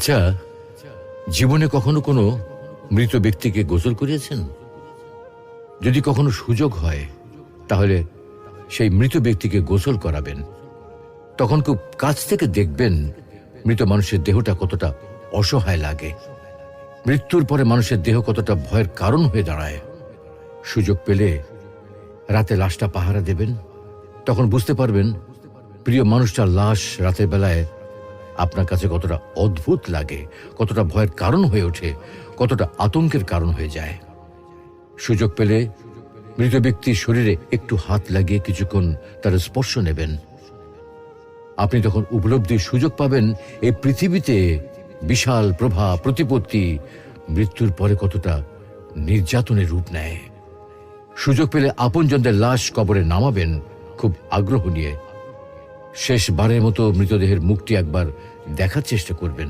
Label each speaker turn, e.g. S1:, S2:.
S1: আচ্ছা, জীবনে কখনো কোনো মৃত ব্যক্তিকে গোসল করিয়েছেন? যদি কখনো সুযোগ হয় তাহলে সেই মৃত ব্যক্তিকে গোসল করাবেন। তখন খুব কাছ থেকে দেখবেন মৃত মানুষের দেহটা কতটা অসহায় লাগে, মৃত্যুর পরে মানুষের দেহ কতটা ভয়ের কারণ হয়ে দাঁড়ায়। সুযোগ পেলে রাতে লাশটা পাহারা দেবেন, তখন বুঝতে পারবেন প্রিয় মানুষটার লাশ রাতের বেলায় আপনার কাছে কতটা অদ্ভুত লাগে, কতটা ভয়ের কারণ হয়ে ওঠে, কতটা আতঙ্কের কারণ হয়ে যায়। সুযোগ পেলে মৃত ব্যক্তির শরীরে একটু হাত লাগিয়ে কিছুক্ষণ তার স্পর্শ নেবেন। আপনি তখন উপলব্ধির সুযোগ পাবেন এই পৃথিবীতে বিশাল প্রভা প্রতিপত্তি মৃত্যুর পরে কতটা নির্যাতনের রূপ নেয়। সুযোগ পেলে আপনজনদের লাশ কবরে নামাবেন খুব আগ্রহ নিয়ে। শেষবারের মতো মৃতদেহের মুখটি একবার দেখার চেষ্টা করবেন।